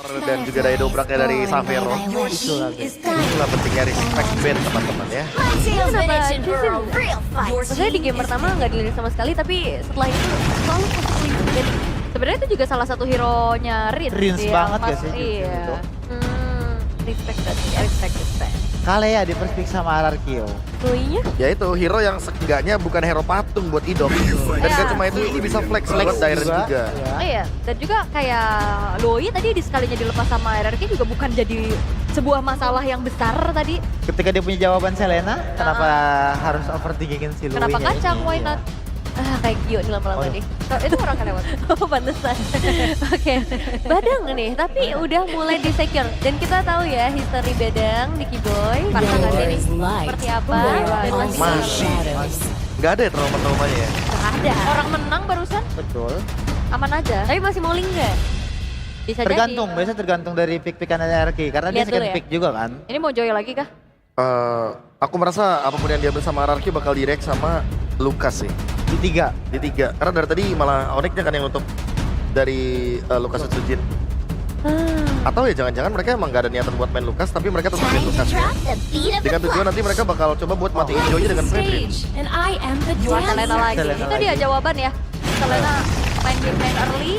Dan juga daya dobraknya dari Savero. Itulah pentingnya respect band teman-teman ya. Kenapa Jason? Maksudnya di game pertama nggak dilirik sama sekali, tapi setelah itu selalu positif. Dan sebenarnya itu juga salah satu hero-nya Rin. Rins banget gak sih? Iya. Respect. Kale ya di perspek sama Ararkio. Loinya? Ya itu hero yang seenggaknya bukan hero patung buat idol. Dan gak cuma itu, ini bisa flex buat Dairen juga. Iya, dan juga kayak Loi tadi di sekalinya dilepas sama RRQ juga bukan jadi sebuah masalah yang besar tadi. Ketika dia punya jawaban Selena, kenapa harus overthinkingin si Louis? Kenapa kacang, why Iya. not? Kayak Gio nih lama-lama Oh, iya. nih. Itu orang kan lewat. Oh, pantesan. Oke. Badang nih, tapi udah mulai di-secure. Dan kita tahu ya, history Badang, Nicky Boy, pasangan ini seperti apa. Dan Masih. Gak ada ya trauma-traumanya ya? Gak ada. Orang menang barusan, Betul. aman aja. Tapi masih mau nggak? Bisa Tergantung, jadi. biasanya tergantung dari pick-pickan Ararki. Karena dia Lihat dulu second ya. pick juga kan. Ini mau joy lagi kah? Aku merasa apapun yang diambil sama Ararki bakal direct sama Lucas sih. Di 3. Di 3. Karena dari tadi malah Onyxnya kan yang nutup dari Lucas Utsujin. Atau ya jangan-jangan mereka emang gak ada niatan buat main Lucas, tapi mereka tetap main Lucasnya. Dengan tujuan nanti mereka bakal coba buat matiin Joy dengan Fredrin. Buat Selena lagi. Selena Itu dia lagi. jawaban ya. Selena main game main early,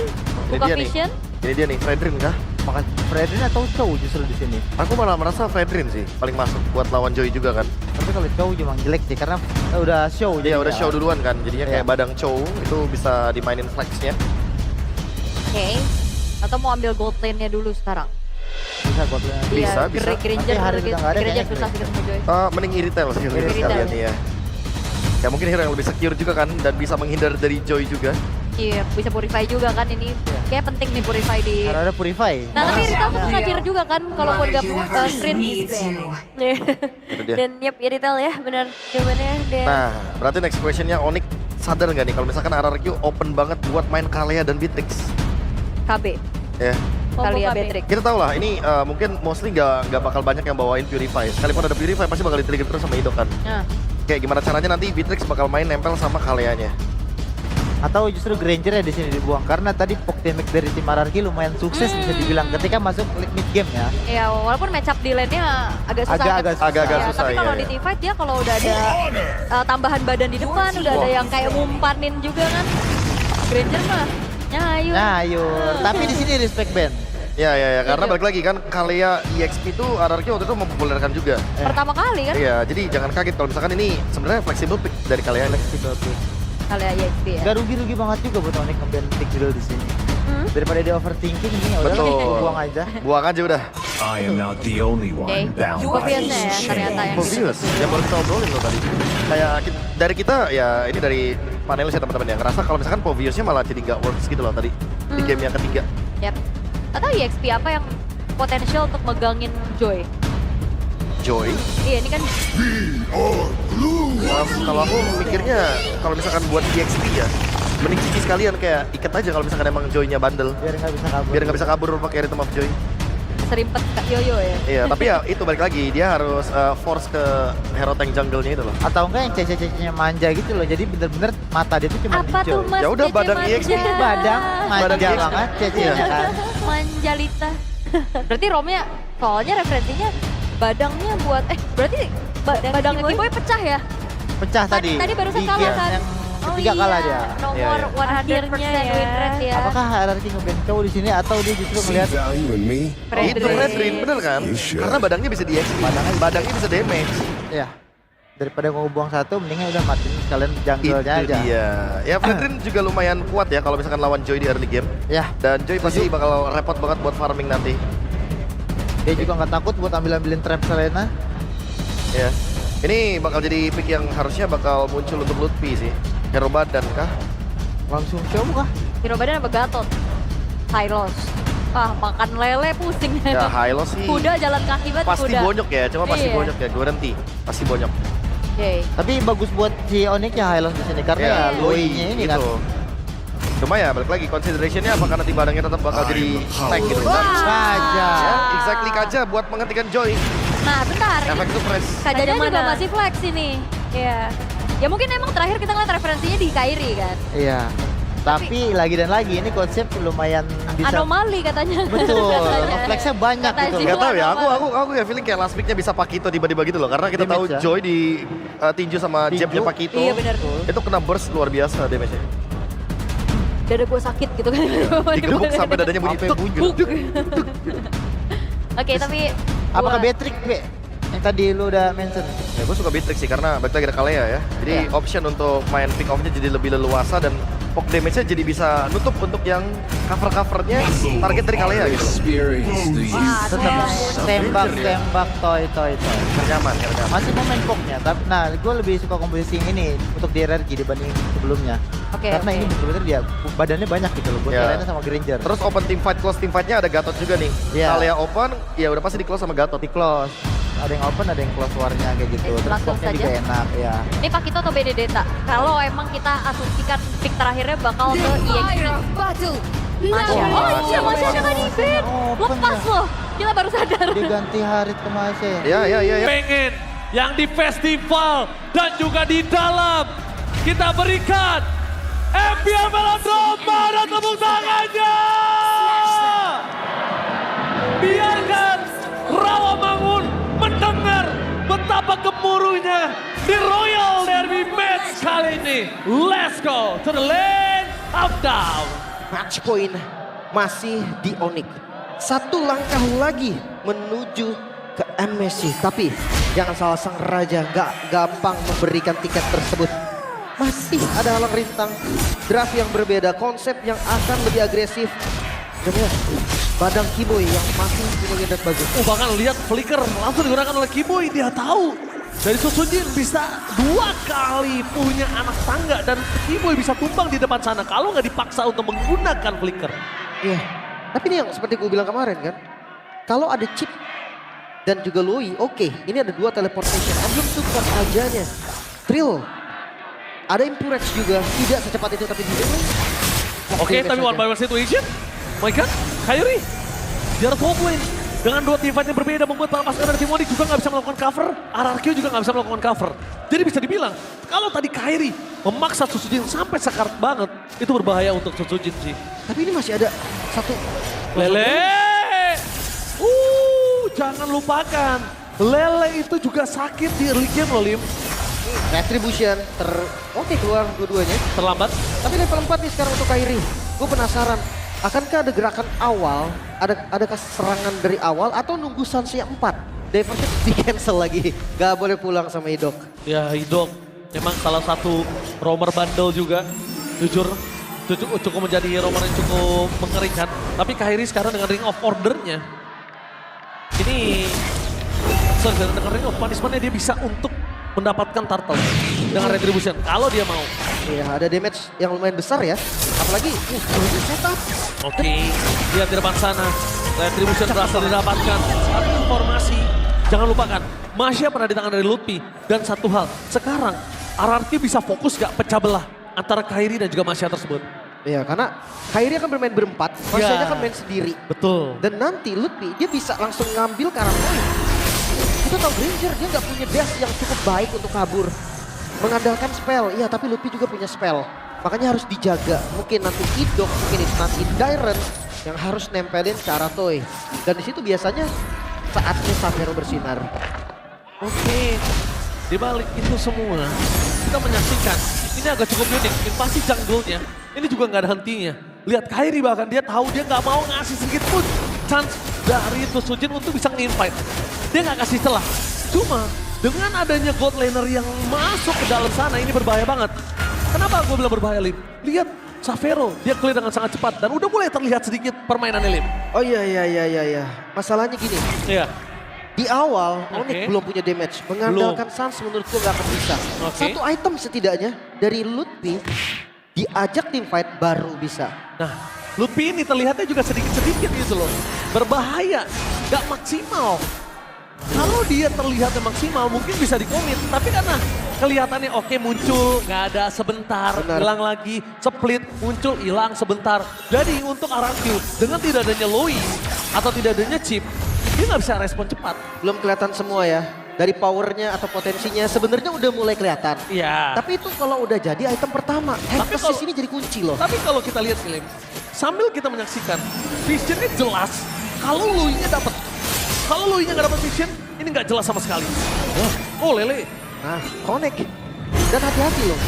buka dia vision. Ini dia nih, Fredrin kah? Maka Fredrin atau Chow justru di sini. Aku malah merasa Fredrin sih paling masuk buat lawan Joy juga kan. Tapi kalau Chow memang jelek sih karena udah show. Iya jadi udah ya. show duluan kan, jadinya kayak Iya. Badang Chow itu bisa dimainin flexnya. Oke. Atau mau ambil gold lane-nya dulu sekarang. Bisa kok. Bisa, Iya, bisa. Granger, Tapi hari udah nggak ada Granger kayaknya. susah sih ketemu Joy. Mending Iritel sih lebih Iritel. sekalian ya. Ya mungkin hero yang lebih secure juga kan dan bisa menghindar dari Joy juga. Iya, bisa purify juga kan ini. Kayak penting nih purify di. Karena ada Purify. Nah, tapi Iritel tuh ngacir juga kan kalau mau gabung sprint. Itu dia. Dan yep, Iritel ya, benar jawabannya dia. Nah, berarti next questionnya Onyx sadar nggak nih kalau misalkan RRQ open banget buat main Kalea dan Beatrix? KB. Ya, Kali ya Beatrix. kita tahu lah ini mungkin mostly nggak bakal banyak yang bawain Purify. Sekalipun ada Purify pasti bakal di-trigger terus sama Ido kan. Nah, Kayak gimana caranya nanti Beatrix bakal main nempel sama Kaleanya. Atau justru Granger ya di sini dibuang karena tadi Pokemon dari tim Ararki lumayan sukses bisa dibilang ketika masuk mid game ya. ya walaupun match up di lane-nya agak susah. Agak-agak Ya, susah, tapi kalau iya, di teamfight dia kalau udah ada tambahan badan di depan, udah ada yang kayak ngumpanin juga kan. Granger mah nyayu. Nah, yur. Tapi di sini respect band. Ya, karena Iya. balik lagi kan Kalea EXP itu RRQ waktu itu mempopulerkan juga. Pertama kali kan Iya, jadi jangan kaget kalau misalkan ini sebenarnya flexible pick dari Kalea. kali ya EXP ya. Gak rugi-rugi banget juga buat Onyx nge-ban pick dulu di sini. Hmm? Daripada dia overthinking ini ya udah Betul. buang aja. Buang aja udah. I am not the only Oke, one bound by obviousnya ya these ternyata ya. Obvious, yang baru kita obrolin loh tadi. Kayak dari kita ya ini dari panelis ya teman-teman ya ngerasa kalau misalkan Poviousnya malah jadi nggak works gitu loh tadi di game yang ketiga. Yap. Atau EXP apa yang potensial untuk megangin Joy? Joy. Iya, ini kan Kalau aku mikirnya kalau misalkan buat EXP ya mending cici sekalian kayak ikat aja kalau misalkan emang Joy-nya bandel. Biar nggak bisa kabur. Biar nggak bisa kabur pakai Rhythm of Joy. serimpet Kak Yoyo ya. Iya, tapi ya itu balik lagi dia harus force ke hero tank jungle-nya itu loh. Atau enggak yang cece-cecenya manja gitu loh. Jadi bener-bener mata dia tuh cuma Apa di tuh Joy. Mas? Ya udah, Cece Badang manja? EXP. Badang manja Badang EXP. banget cecenya Iya. kan. Manjalita. Berarti romnya soalnya referensinya badangnya buat badangnya Kiboy pecah ya? Pecah tadi. Tadi barusan Di kalah game kan? yang ketiga kalah dia. Nomor Iya, 100% win rate ya. Apakah Ararki nge-ban Chow di sini atau dia justru See melihat value in me? Itu Fredrin, bener kan? You should. Karena badangnya bisa di EXP, badangnya bisa damage. ya daripada mau buang satu mendingan udah matiin sekalian jungle-nya Itu aja. dia. Ya Fredrin juga lumayan kuat ya kalau misalkan lawan Joy di early game. Ya, Dan Joy pasti bakal repot banget buat farming nanti. dia juga nggak takut buat ambil-ambilin trap Selena. Ya. Ini bakal jadi pick yang harusnya bakal muncul untuk Lutfi sih. Hero badan kah? Langsung Chow kah? Hero badan apa Gatot? Hylos. Makan lele pusing. Ya Hylo sih Kuda jalan kaki banget pasti kuda. bonyok ya, cuma pasti Iya. bonyok ya, guarantee. Pasti bonyok. Oke. Tapi bagus buat si Onyx ya Hylos di sini karena ya Loi-nya ini kan. gitu. Cuma ya balik lagi considerationnya apakah nanti badangnya tetap bakal jadi tank gitu. Wah. Kaja. Ya, exactly Kaja buat menghentikan Joy. Nah, bentar. Efek suppress. Kajanya juga masih flex ini. Iya. Ya mungkin emang terakhir kita ngeliat referensinya di Kairi kan. Iya. Tapi lagi dan lagi ini konsep lumayan bisa Anomali katanya. betul. Katanya. flexnya banyak Kata gitu Jiwa. loh. Gak tahu ya, apa? aku ya feeling kayak last picknya bisa Pakito tiba-tiba gitu loh. Karena kita tahu Damage ya? Joy di tinju sama Tinju. jabnya Pakito. Iya benar. Itu kena burst luar biasa damage-nya. Dada gue sakit gitu kan. Digebuk sampai dadanya bunyi. Sampai tuk, bunyi. tuk, tuk. Oke tapi Apakah gua- Beatrix, Be? Yang tadi lu udah mention. Ya gue suka Beatrix sih karena balik lagi ada Kalea ya. Jadi Iya. option untuk main pick off-nya jadi lebih leluasa dan poke damage-nya jadi bisa nutup untuk yang cover-covernya target dari Kalea gitu. Experience the Wah, Tetap tuh. tembak, toy. Nyaman, nyaman. Masih mau main poknya, tapi nah gue lebih suka komposisi yang ini untuk di RRQ dibanding sebelumnya. Oke, Karena oke. ini betul-betul dia badannya banyak gitu loh, buat Ya. lainnya sama Granger. Terus open team fight, close team fight-nya ada Gatot juga nih. Iya. Kalea open, ya udah pasti di close sama Gatot. di close, ada yang open, ada yang close warnya kayak gitu. Terus Langsung poknya saja. juga enak ya. Ini Pakito atau Benedetta? Kalau emang kita asumsikan pick terakhirnya bakal ke EXP. Masya. Oh iya, Masya dengan event. Open Lepas ya. loh. Kita baru sadar. Diganti Harit ke Masya. Ya. pengen yang di festival dan juga di dalam kita berikan MPL Velodrome pada tepuk tangannya. Biarkan Rawamangun mendengar betapa gemuruhnya di Royal Derby match kali ini. Let's go to the lane of down. Match point masih di Onyx. Satu langkah lagi menuju ke MSC. Tapi jangan salah, sang raja gak gampang memberikan tiket tersebut. Masih ada halang rintang, draft yang berbeda, konsep yang akan lebih agresif. Dan ya, Badang Kiboy yang masih punya gendak bagus. Bahkan lihat flicker langsung digunakan oleh Kiboy. Dia tahu dari Susujin bisa 2 kali punya anak tangga dan Kiboy bisa tumbang di depan sana kalau nggak dipaksa untuk menggunakan flicker. Iya, tapi ini yang seperti gue bilang kemarin kan. Kalau ada chip dan juga Lui, oke, ini ada 2 teleportation. Belum itu bukan rajanya. Trill, ada Impurex juga, tidak secepat itu tapi di Oke, tapi one by one situation. My God, Kairi. Dia harus top lane. Dengan 2 team fight yang berbeda membuat para pasukan dari tim Onyx juga nggak bisa melakukan cover. RRQ juga nggak bisa melakukan cover. Jadi bisa dibilang, kalau tadi Kairi memaksa Susujin sampai sekarat banget, itu berbahaya untuk Susujin sih. Tapi ini masih ada satu. Lele! Jangan lupakan. Lele itu juga sakit di early game loh, Lim. Retribution oke, keluar dua-duanya. Terlambat. Tapi level 4 nih sekarang untuk Kairi. Gue penasaran, akankah ada gerakan awal, adakah serangan dari awal atau nunggu Sansia 4? Diversion di cancel lagi, gak boleh pulang sama Idok. Ya Idok, memang salah satu roamer bandel juga. Jujur, cukup menjadi roamer yang cukup mengerikan. Tapi Kairi sekarang dengan Ring of Order-nya. Ini, dengan Ring of Punishment-nya dia bisa untuk mendapatkan turtle dengan retribution kalau dia mau. Iya, ada damage yang lumayan besar ya. Apalagi, setup. Oke, lihat di depan sana. Retribution berhasil didapatkan. Tapi informasi, jangan lupakan. Masya pernah di tangan dari Lutfi. Dan satu hal, sekarang RRQ bisa fokus gak pecah belah antara Kairi dan juga Masya tersebut. Iya, karena Kairi akan bermain berempat, Masyanya Ya. akan main sendiri. Betul. Dan nanti Lutfi, dia bisa langsung ngambil karam point. Kita tahu Granger, dia nggak punya dash yang cukup baik untuk kabur. Mengandalkan spell, iya tapi Lutfi juga punya spell. Makanya harus dijaga. Mungkin nanti Idok, mungkin nanti Dairen yang harus nempelin ke arah Toy. Dan di situ biasanya saatnya Savero bersinar. Oke, di balik itu semua, kita menyaksikan ini agak cukup unik. Invasi jungle-nya, ini juga nggak ada hentinya. Lihat Kairi bahkan dia tahu dia nggak mau ngasih sedikit pun chance dari Susujin untuk bisa nge-invite. Dia nggak kasih celah. Cuma dengan adanya God Laner yang masuk ke dalam sana ini berbahaya banget. Kenapa gue bilang berbahaya, Lim? Lihat Savero, dia clear dengan sangat cepat dan udah mulai terlihat sedikit permainannya, Lim. Oh iya. Masalahnya gini, Iya. di awal Oke. Onyx belum punya damage. Mengandalkan Sans menurutku nggak akan bisa. Oke. Satu item setidaknya dari Lutfi diajak tim fight baru bisa. Nah, Lutfi ini terlihatnya juga sedikit-sedikit gitu loh. Berbahaya, gak maksimal. Kalau dia terlihatnya maksimal mungkin bisa dikomit. Tapi karena kelihatannya oke muncul, gak ada sebentar, Benar. hilang lagi, split, muncul, hilang sebentar. Jadi untuk RRQ dengan tidak adanya Loi atau tidak adanya chip, dia gak bisa respon cepat. Belum kelihatan semua ya. Dari powernya atau potensinya sebenarnya udah mulai kelihatan. Iya. Tapi itu kalau udah jadi item pertama, emphasis kalau- ini jadi kunci loh. Tapi kalau kita lihat film, sambil kita menyaksikan, visionnya jelas Kalau Lui-nya dapat. Kalau Lui-nya nggak dapat vision, ini nggak jelas sama sekali. Oh Lele. Nah, connect. Dan hati-hati loh.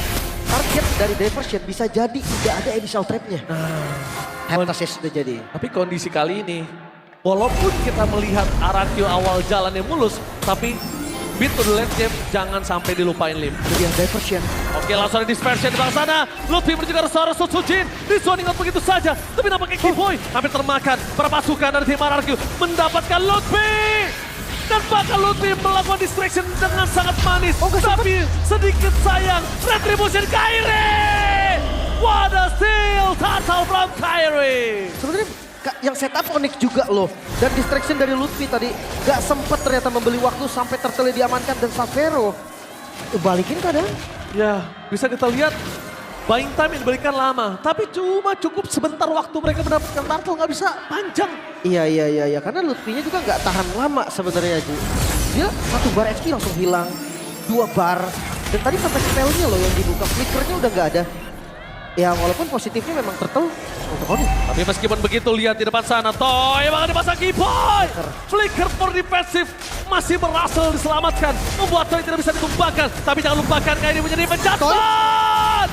Target dari diversion bisa jadi tidak ada initial trap-nya. Heptasis sudah jadi. Tapi kondisi kali ini, walaupun kita melihat Arakio awal jalannya mulus, tapi beat to the late game jangan sampai dilupain Lim. Itu dia diversion. Oke, langsung ada dispersion di belakang sana. Lutfi menuju ke arah seorang Sujin. Di zoning out begitu saja. Tapi nampaknya Keyboy hampir termakan. Para pasukan dari tim Arakio mendapatkan Lutfi. Dan bahkan Lutfi melakukan distraction dengan sangat manis. Tapi sedikit sayang. Retribution Kairi. What a steal total from Kairi. Sebenarnya yang setup Onyx juga loh. Dan distraction dari Lutfi tadi gak sempat ternyata membeli waktu sampai Turtle diamankan. Dan Savero balikin kadang. Ya, bisa kita lihat buying time yang diberikan lama. Tapi cuma cukup sebentar waktu mereka mendapatkan turtle, nggak bisa panjang. Iya. Karena Lutfi-nya juga nggak tahan lama sebenarnya Ji. Dia 1 bar HP langsung hilang. 2 bar. Dan tadi sampai spellnya loh yang dibuka. Flickernya udah nggak ada. Ya walaupun positifnya memang Turtle untuk Onyx. Tapi meskipun begitu, lihat di depan sana. Toy bakal dipasang Keyboy. Flicker for defensive masih berhasil diselamatkan. Membuat Toy tidak bisa ditumbangkan. Tapi jangan lupakan kayak ini menjadi penjatuhan.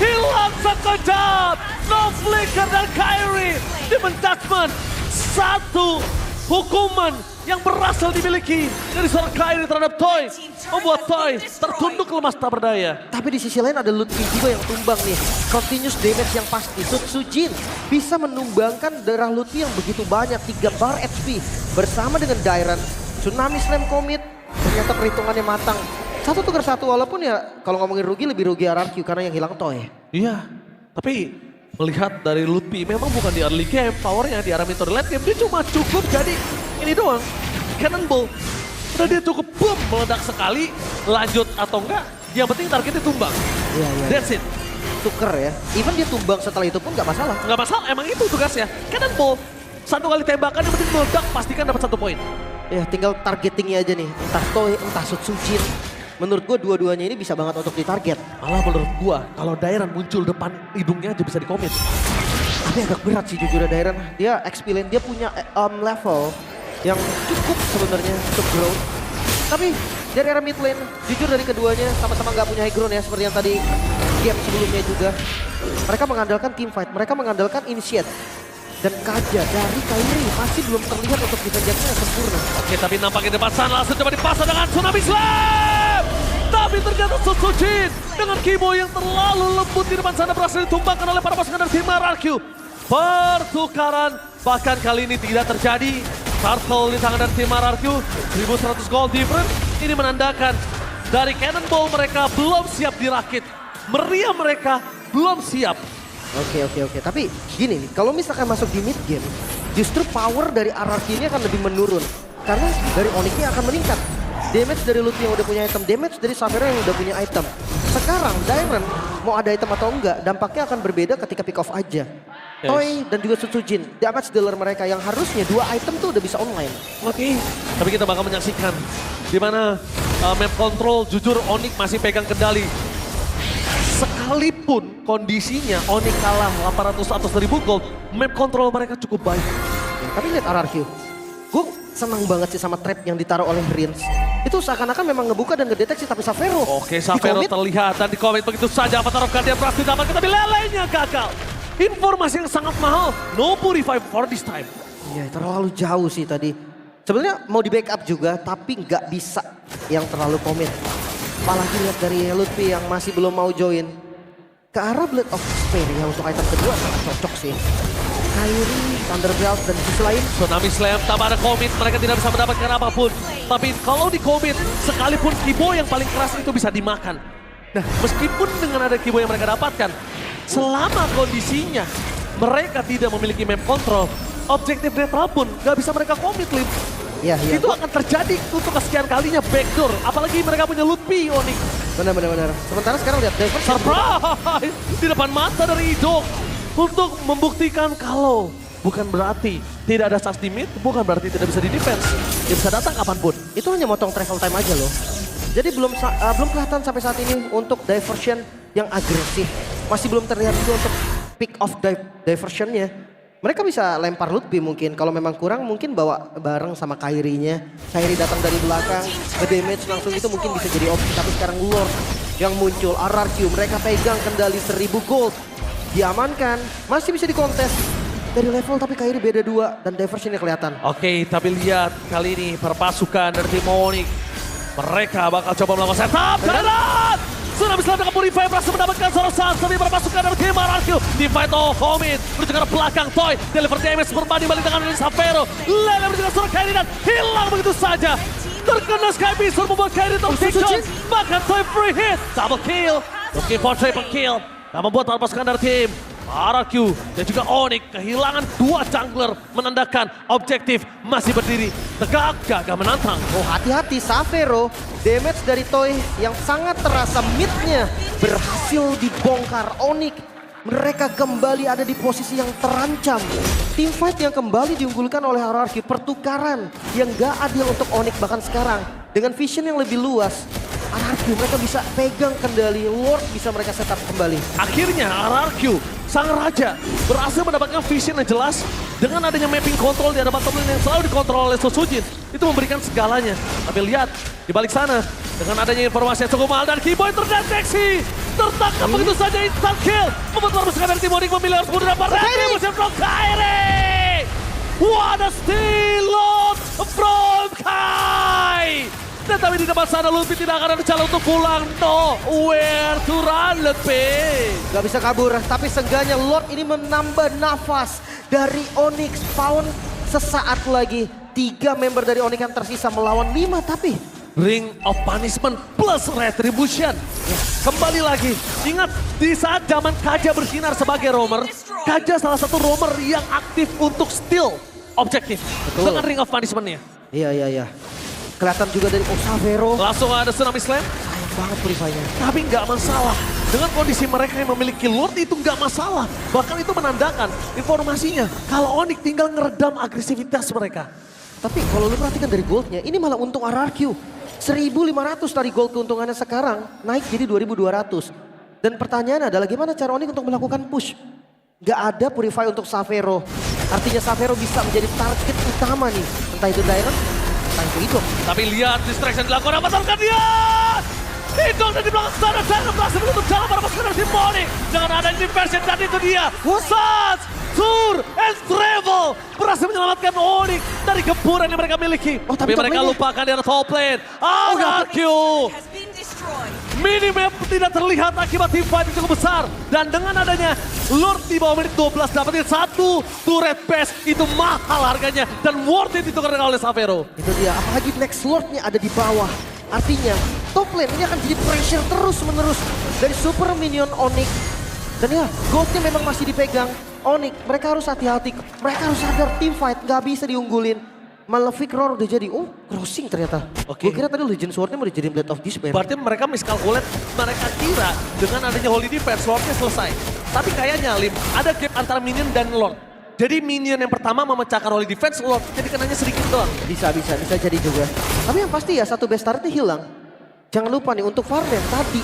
Hilang sekejap. No Flicker dan Kairi di penjatuhan. Satu hukuman yang berhasil dimiliki dari seorang Kairi terhadap Toy. Membuat Toy tertunduk lemas tak berdaya. Tapi di sisi lain ada Lutfi juga yang tumbang nih. Continuous damage yang pasti. Sujin bisa menumbangkan darah Lutfi yang begitu banyak. 3 bar HP bersama dengan Dairon. Tsunami Slam Commit. Ternyata perhitungannya matang. 1 tukar 1 walaupun ya kalau ngomongin rugi lebih rugi RRQ karena yang hilang Toy. Iya, tapi melihat dari Lutfi memang bukan di early game. Powernya di arah mid to the late game. Dia cuma cukup jadi ini doang. Cannonball. Udah dia cukup boom meledak sekali. Lanjut atau enggak. Yang penting targetnya tumbang. Iya. That's it. Tuker ya. Even dia tumbang setelah itu pun gak masalah. Nggak masalah, emang itu tugasnya. Cannonball. 1 kali tembakan yang penting meledak, pastikan dapat 1 poin. Ya tinggal targetingnya aja nih. Entah Toy, entah Sujin. Menurut gue dua-duanya ini bisa banget untuk ditarget. Malah menurut gua, kalau Dairon muncul depan hidungnya aja bisa dikomit. Tapi agak berat sih jujur Dairon. Dia experience, dia punya level yang cukup sebenarnya untuk grow. Tapi dari era mid lane, jujur dari keduanya sama-sama nggak punya high ground ya. Seperti yang tadi game sebelumnya juga. Mereka mengandalkan team fight, mereka mengandalkan initiate. Dan Kaja dari Kairi masih belum terlihat untuk defense yang sempurna. Oke, tapi nampaknya depan sana langsung coba dipasang dengan Tsunami Slam. Tapi ternyata Sujin dengan Keyboy yang terlalu lembut di depan sana berhasil ditumbangkan oleh para pasukan dari tim RRQ. Pertukaran bahkan kali ini tidak terjadi. Turtle di tangan dari tim RRQ, 1100 gold difference. Ini menandakan dari Cannonball mereka belum siap dirakit. Meriam mereka belum siap. Oke. Tapi gini nih, kalau misalkan masuk di mid game, justru power dari RRQ ini akan lebih menurun. Karena dari Onyx-nya akan meningkat. Damage dari Lutfi yang udah punya item, damage dari Savero yang udah punya item. Sekarang Dairon mau ada item atau enggak, dampaknya akan berbeda ketika pick off aja. Yes. Toy dan juga Sujin, damage dealer mereka yang harusnya 2 item tuh udah bisa online. Oke, tapi kita bakal menyaksikan di mana map control jujur Onyx masih pegang kendali. Sekalipun kondisinya Onyx kalah 800 atau 1000 gold, map control mereka cukup baik. Ya, tapi lihat RRQ, gue senang banget sih sama trap yang ditaruh oleh Rins. Itu seakan-akan memang ngebuka dan ngedeteksi, tapi Savero Oke, Savero di-commit. terlihat dan di komit begitu saja. Avatar of Guardian berhasil didapatkan, tapi lelenya gagal. Informasi yang sangat mahal, no revive for this time. Iya, terlalu jauh sih tadi. Sebenarnya mau di backup juga, tapi nggak bisa yang terlalu komit. Apalagi lihat dari Lutfi yang masih belum mau join. Ke arah Blade of Despair yang untuk item kedua sangat cocok sih. Kairi, Thunderbelt, dan sisi lain. Tsunami Slam, tanpa ada komit, mereka tidak bisa mendapatkan apapun. Tapi kalau di komit, sekalipun Keyboy yang paling keras itu bisa dimakan. Nah, meskipun dengan ada Keyboy yang mereka dapatkan, selama kondisinya mereka tidak memiliki map control, objektif netral pun gak bisa mereka komit, Lim. Iya. Itu akan terjadi untuk kesekian kalinya backdoor. Apalagi mereka punya Lutfi, Onyx. Benar. Sementara sekarang lihat Diversion. Surprise! Di depan mata dari Idok. Untuk membuktikan kalau bukan berarti tidak ada charge di mid, bukan berarti tidak bisa di defense. Dia bisa datang kapanpun. Itu hanya motong travel time aja loh. Jadi belum kelihatan sampai saat ini untuk Diversion yang agresif. Masih belum terlihat itu untuk pick off diversionnya. Mereka bisa lempar Lutfi mungkin. Kalau memang kurang mungkin bawa bareng sama Kairi-nya. Kairi datang dari belakang, nge-damage langsung itu mungkin bisa jadi opsi. Tapi sekarang Lord yang muncul, RRQ. Mereka pegang kendali 1000 gold. Diamankan, masih bisa dikontes. Dari level tapi Kairi beda 2 dan diversionnya kelihatan. Oke, tapi lihat kali ini perpasukan dari tim Onyx. Mereka bakal coba melakukan setup. Jalan! Tsunami Slam dengan Purify berhasil mendapatkan sorosan. Tapi perpasukan dari tim RRQ. Divide Homid menuju ke belakang Toy. Deliver damage berbanding balik dengan Xavero. Lele menuju ke seorang Kairi dan hilang begitu saja. Terkena Sky Beast membuat Kairi tersiksa. Maka Toy free hit. Double kill. Looking for triple kill. Dan membuat perpasukan dari tim RRQ dan juga Onyx kehilangan 2 jungler menandakan objektif masih berdiri tegak gagah menantang. Oh hati-hati Xavero, damage dari Toy yang sangat terasa mid-nya berhasil dibongkar Onyx. Mereka kembali ada di posisi yang terancam. Team fight yang kembali diunggulkan oleh RRQ, pertukaran yang gak adil untuk Onyx bahkan sekarang. Dengan vision yang lebih luas, RRQ mereka bisa pegang kendali, Lord bisa mereka setup kembali. Akhirnya RRQ, sang raja, berhasil mendapatkan vision yang jelas dengan adanya mapping control di hadapan top lane yang selalu dikontrol oleh Sosujin. Itu memberikan segalanya. Tapi lihat, di balik sana, dengan adanya informasi yang cukup mahal dan Keyboy terdeteksi. Tertangkap begitu saja instant kill. Membuat permusuhan dari tim Onyx memilih harus mundur dan berhenti musim from Kairi. What a steal from Kai. Dan tapi di depan sana Lutfi tidak akan ada jalan untuk pulang. No, where to run Lutfi. Gak bisa kabur, tapi seenggaknya Lord ini menambah nafas dari Onyx. Pound sesaat lagi. 3 member dari Onyx yang tersisa melawan 5 tapi Ring of Punishment plus Retribution. Kembali lagi, ingat di saat zaman Kaja bersinar sebagai roamer, Kaja salah satu roamer yang aktif untuk steal objektif. Betul. Dengan Ring of Punishment-nya. Iya. Kelihatan juga dari Xavero. Langsung ada Tsunami Slam. Sayang banget Purify-nya. Tapi nggak masalah. Dengan kondisi mereka yang memiliki Lord itu nggak masalah. Bahkan itu menandakan informasinya kalau Onyx tinggal ngeredam agresivitas mereka. Tapi kalau lu perhatikan dari goldnya, ini malah untung RRQ. 1.500 dari gold keuntungannya sekarang naik jadi 2.200. Dan pertanyaannya adalah gimana cara Onyx untuk melakukan push? Gak ada Purify untuk Xavero. Artinya Xavero bisa menjadi target utama nih. Entah itu Direct, entah itu Idol. Tapi lihat distraction dilakukan apa kan dia. Hidung dari belakang sana dan berhasil menutup jalan para pasukan dari tim Onyx. Dengan adanya diversion dan itu dia. Sas, Sur, and Travel berhasil menyelamatkan Onyx dari gempuran yang mereka miliki. Oh, tapi tapi mereka top lane-nya. lupakan di atas top lane. RRQ. Minimap tidak terlihat akibat team fight yang cukup besar. Dan dengan adanya Lord di bawah menit 12 dapetin 1 turret base itu mahal harganya. Dan worth it ditukarkan oleh Xavero. Itu dia, apalagi next Lordnya ada di bawah. Artinya top lane ini akan jadi pressure terus-menerus dari super minion Onyx. Dan ya, goldnya memang masih dipegang Onyx. Mereka harus hati-hati, mereka harus sadar team fight gak bisa diunggulin. Malefic Roar udah jadi, oh crossing ternyata. Oke. Gue kira tadi Legend Sword-nya mau dijadiin Blade of Despair. Berarti mereka miskalkulate, mereka kira dengan adanya Holy Defense Lordnya selesai. Tapi kayaknya Lim, ada gap antara minion dan Lord. Jadi minion yang pertama memecahkan Holy Defense, Lord jadi kenanya sedikit doang. Bisa jadi juga. Tapi yang pasti ya, satu best turret-nya hilang. Jangan lupa nih untuk Farden tadi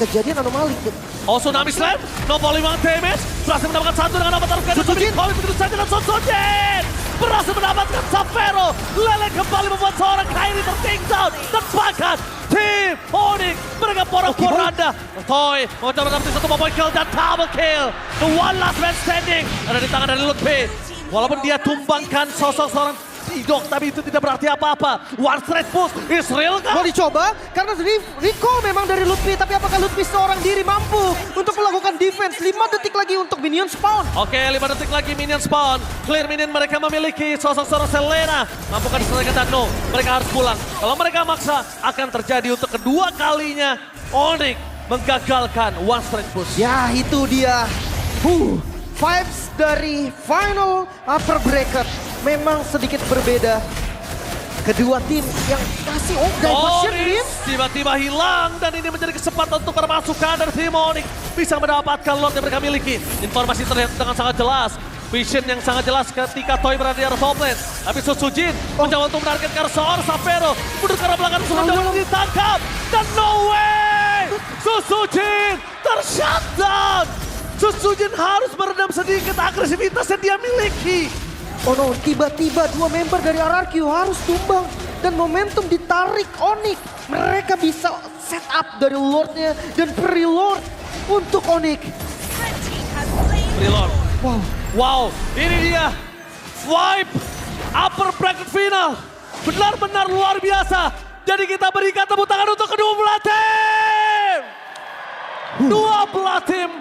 kejadian anomali. Oh Tsunami Slam, no volume damage, berhasil mendapatkan 1 dengan avatar Gatot. Sosujin. Tapi begitu saja dan Sosujin berhasil mendapatkan Xavero. Lele kembali membuat seorang Kairi tertinggal dan bahkan tim Onyx mereka porak-poranda. Toy mau coba dapetin 1 point kill dan double kill. The one last man standing ada di tangan dari Lutfi. Walaupun dia tumbangkan sosok seorang Idok, tapi itu tidak berarti apa-apa. One straight push is real kan? Mau dicoba karena recall memang dari Lutfi, tapi apakah Lutfi seorang diri mampu untuk melakukan defense? 5 detik lagi untuk minion spawn. Oke, 5 detik lagi minion spawn. Clear minion mereka memiliki sosok seorang Selena. Mampukah diselesaikan dan no, mereka harus pulang. Kalau mereka maksa, akan terjadi untuk kedua kalinya Onyx menggagalkan one straight push. Ya itu dia. Vibes dari final upper bracket memang sedikit berbeda. Kedua tim yang kasih diversion Lim. Onyx tiba-tiba hilang dan ini menjadi kesempatan untuk permasukan dari tim Onyx bisa mendapatkan Lord yang mereka miliki. Informasi terlihat dengan sangat jelas. Vision yang sangat jelas ketika Toy berada di arah top lane. Tapi Sosujin mencoba untuk menargetkan seorang Xavero. Mundur ke arah belakang semua ditangkap. Dan no way! Sosujin tershutdown! Susujin harus meredam sedikit agresivitas yang dia miliki. Oh no, tiba-tiba dua member dari RRQ harus tumbang. Dan momentum ditarik Onyx. Mereka bisa set up dari Lordnya dan pre-Lord untuk Onyx. Reload. Wow. Wow, ini dia. Swipe upper bracket final. Benar-benar luar biasa. Jadi kita berikan tepuk tangan untuk kedua belah tim. Dua belah tim.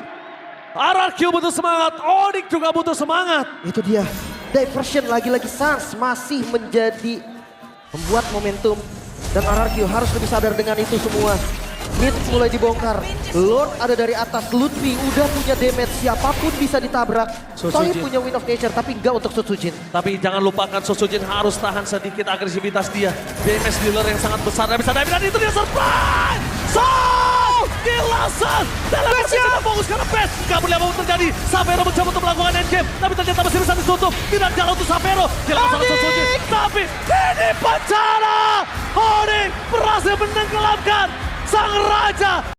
RRQ butuh semangat, Onyx juga butuh semangat. Itu dia. Diversion lagi-lagi Sans masih menjadi membuat momentum. Dan RRQ harus lebih sadar dengan itu semua. Mid mulai dibongkar. Lord ada dari atas. Lutfi udah punya damage. Siapapun bisa ditabrak. Toy punya Wind of Nature tapi enggak untuk Susujin. Tapi jangan lupakan Susujin harus tahan sedikit agresivitas dia. Damage dealer yang sangat besar dan bisa dive dan itu dia surprise. So, Dilasan dalam posisi fokus karena Pes. Gak boleh apa terjadi. Savero mencoba untuk melakukan endgame. Tapi ternyata masih bisa ditutup. Tidak jalan untuk Savero. Hilang salah Susujin. Tapi ini pencara. Onyx berhasil menenggelamkan sang raja.